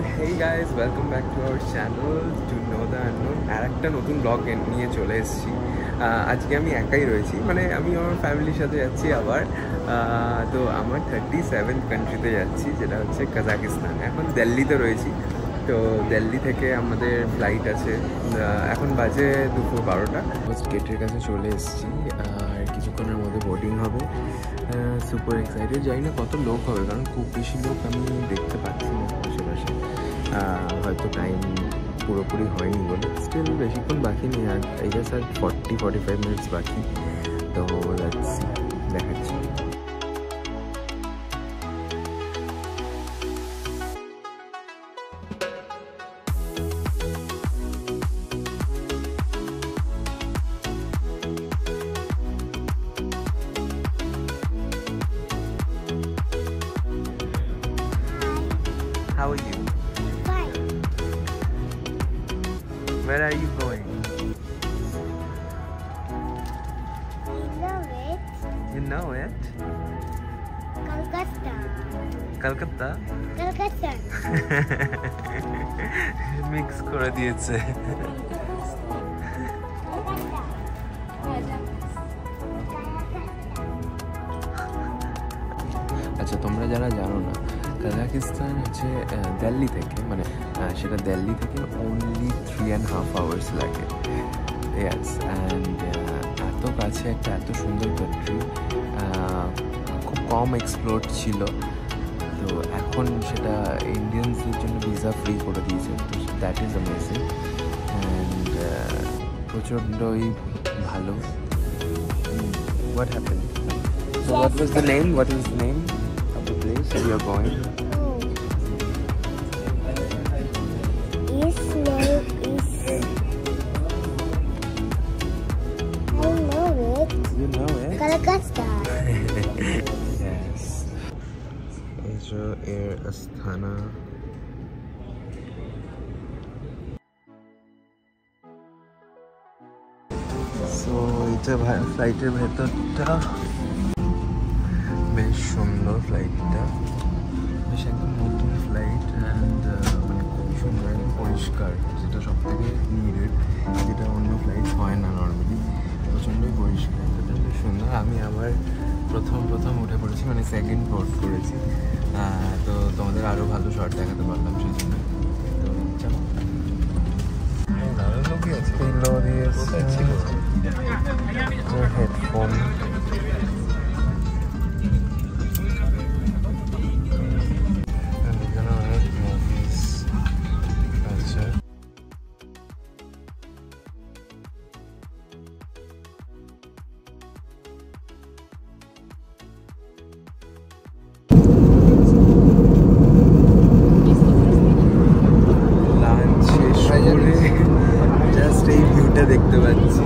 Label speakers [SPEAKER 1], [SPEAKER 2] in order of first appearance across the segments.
[SPEAKER 1] hey guys, welcome back to our channel to know the unknown. আর একটা নতুন blog নিয়ে চলে এসেছি। আজকে আমি একাই রয়েছি, মানে আমি আমার ফ্যামিলির সাথে যাচ্ছি আবার। তো আমার 37th কান্ট্রিতে যাচ্ছি, যেটা হচ্ছে কাজাকিস্তান। এখন দিল্লিতে রয়েছি। তো দিল্লি থেকে আমাদের ফ্লাইট আছে, এখন বাজে দুপুর 12টা। গেটের কাছে চলে এসেছি, আর কিছুক্ষণের মধ্যে বোর্ডিং হবে। Super excited. জানি না কত লোক হবে, কারণ খুব বেশি লোক আমি দেখতে পাচ্ছি না আশেপাশে। হয়তো টাইম পুরোপুরি হয়নি বলে, স্টিল বেশিক্ষণ বাকি নেই। আর এই গেস আর 40-45 মিনিটস বাকি। তো দেখাচ্ছি। How are you?
[SPEAKER 2] Fine.
[SPEAKER 1] Where are you going?
[SPEAKER 2] You know
[SPEAKER 1] You know
[SPEAKER 2] it.
[SPEAKER 1] it?
[SPEAKER 2] Calcutta.
[SPEAKER 1] Calcutta?
[SPEAKER 2] Calcutta.
[SPEAKER 1] Mix করে দিয়েছে। আচ্ছা, তোমরা যারা জানো না, কাজাকিস্তান হচ্ছে দিল্লি থেকে, মানে সেটা দিল্লি থেকে অনলি 3.5 hours লাগে। ইয়াস, অ্যান্ড এত কাছে একটা এত সুন্দর কান্ট্রি, খুব কম এক্সপ্লোর ছিল। তো এখন সেটা ইন্ডিয়ানসদের জন্য ভিসা ফ্রি করে দিয়েছে। তো দ্যাট ইজ অ্যামেজিং, অ্যান্ড প্রচণ্ডই ভালো। What happen? So what was the name? What is the name of the place where you are going?
[SPEAKER 2] His name is. I know it.
[SPEAKER 1] You know it?
[SPEAKER 2] Calcutta.
[SPEAKER 1] Yes. Asia Air Astana. So এটা ফ্লাইটের ভেতরটা বেশ সুন্দর। ফ্লাইটটা বেশ একদম নতুন flight, and মানে খুবই সুন্দর, একদম পরিষ্কার, যেটা সব থেকে নিডেড, যেটা অন্য ফ্লাইট হয় না নর্মালি। প্রচণ্ডই পরিষ্কার, এটা বেশ সুন্দর। আমি আবার প্রথম উঠে পড়েছি, মানে সেকেন্ড বোর্ড করেছি। তো তোমাদের আরও ভালো শট দেখাতে পারলাম সেই জন্য। তো চলো, পিলো দিয়েছে, হেডফোন, জাস্ট এই ভিউটা দেখতে পাচ্ছি।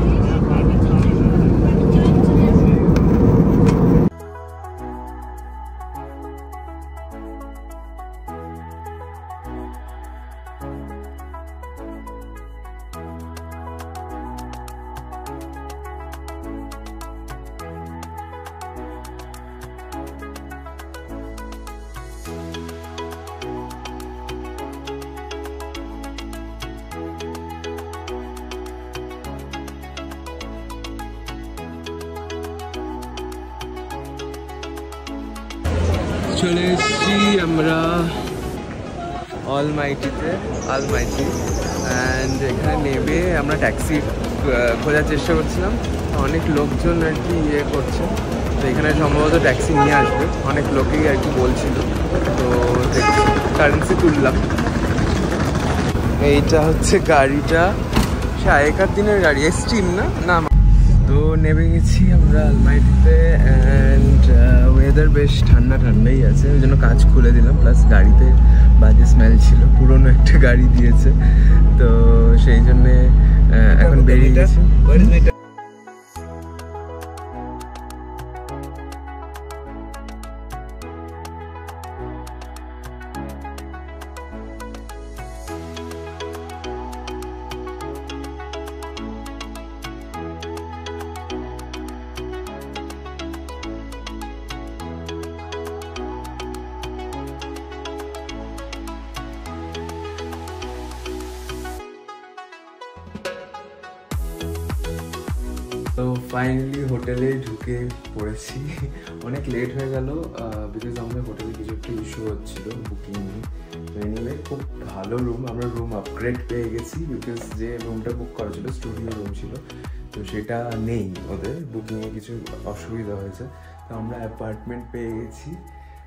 [SPEAKER 1] চলে এসেছি আমরা অলমাইটি, অ্যান্ড এখানে নেমে আমরা ট্যাক্সি খোঁজার চেষ্টা করছিলাম। অনেক লোকজন আর কি করছে, তো এখানে সম্ভবত ট্যাক্সি নিয়ে আসবে, অনেক লোকেই আর কি বলছিল। তো কারেন্সি তুললাম। এইটা হচ্ছে গাড়িটা, সে আগেকার দিনের গাড়ি, এক্সট্রিম না। তো নেমে গেছি আমরা আলমাইটিতে, অ্যান্ড ওয়েদার বেশ ঠান্ডাই আছে, ওই জন্য কাঁচ খুলে দিলাম। প্লাস গাড়িতে বাজে স্মেল ছিল, পুরোনো একটা গাড়ি দিয়েছে, তো সেই জন্যে এখন বেরিয়ে গেছি। তো ফাইনালি হোটেলে ঢুকে পড়েছি। অনেক লেট হয়ে গেল বিকজ আমাদের হোটেলে কিছু একটা ইস্যু হচ্ছিল বুকিং। এনিওয়ে খুব ভালো রুম, আমরা রুম আপগ্রেড পেয়ে গেছি বিকজ যে রুমটা বুক করা ছিল স্টুডিও রুম ছিল, তো সেটা নেই, ওদের বুকিংয়ে কিছু অসুবিধা হয়েছে। তো আমরা অ্যাপার্টমেন্ট পেয়ে গেছি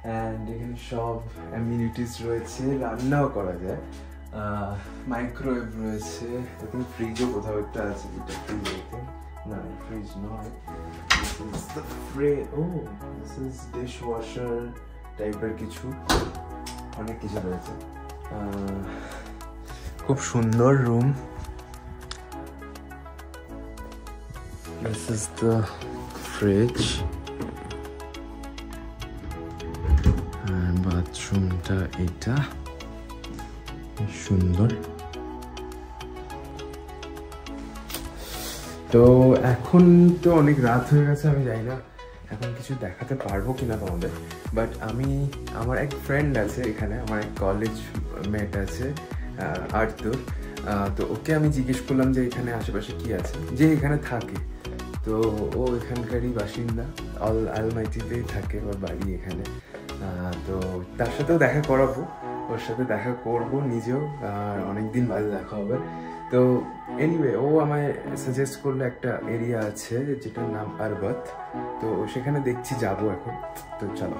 [SPEAKER 1] অ্যান্ড এখানে সব অ্যামিনিটিস রয়েছে, রান্নাও করা যায়, মাইক্রোওয়েভ রয়েছে, এখন ফ্রিজও কোথাও একটা আছে, যেটা ফ্রিজ হতে না, ফ্রিজ নয়, দিস ইজ ডিশ ওয়াশার টাইপের কিছু, অনেক কিছু রয়েছে। খুব সুন্দর room. This is the fridge, আর বাথরুমটা এটা সুন্দর। তো এখন তো অনেক রাত হয়ে গেছে, আমি জানি না এখন কিছু দেখাতে পারবো কিনা তোমাদের, বাট আমার এক ফ্রেন্ড আছে এখানে, আমার এক কলেজ মেট আছে আর্তুর, তো ওকে আমি জিজ্ঞেস করলাম যে এখানে আশেপাশে কি আছে, যে এখানে থাকে, তো ও এখানকারই বাসিন্দা, আলমাইটিতেই থাকে, ওর বাড়ি এখানে। তো তার সাথেও দেখা করাবো, ওর সাথে দেখা করব নিজেও, আর অনেকদিন বাদে দেখা হবে। তো এনিওয়ে ও আমায় সাজেস্ট করলো একটা এরিয়া আছে যেটার নাম আরবাত, তো সেখানে দেখছি যাব এখন। তো চলো।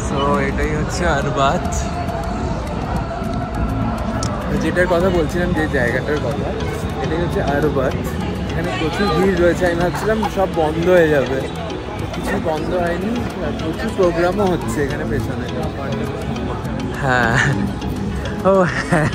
[SPEAKER 1] সো এটাই হচ্ছে আরবাত, যেটার কথা বলছিলাম, যে জায়গাটার কথা, এটাই হচ্ছে আরবাত। এখানে প্রচুর ভিড় রয়েছে, আমি ভাবছিলাম সব বন্ধ হয়ে যাবে, কিছু বন্ধ হয়নি, প্রচুর প্রোগ্রামও হচ্ছে এখানে পেছনে। হ্যাঁ, ও হ্যাঁ,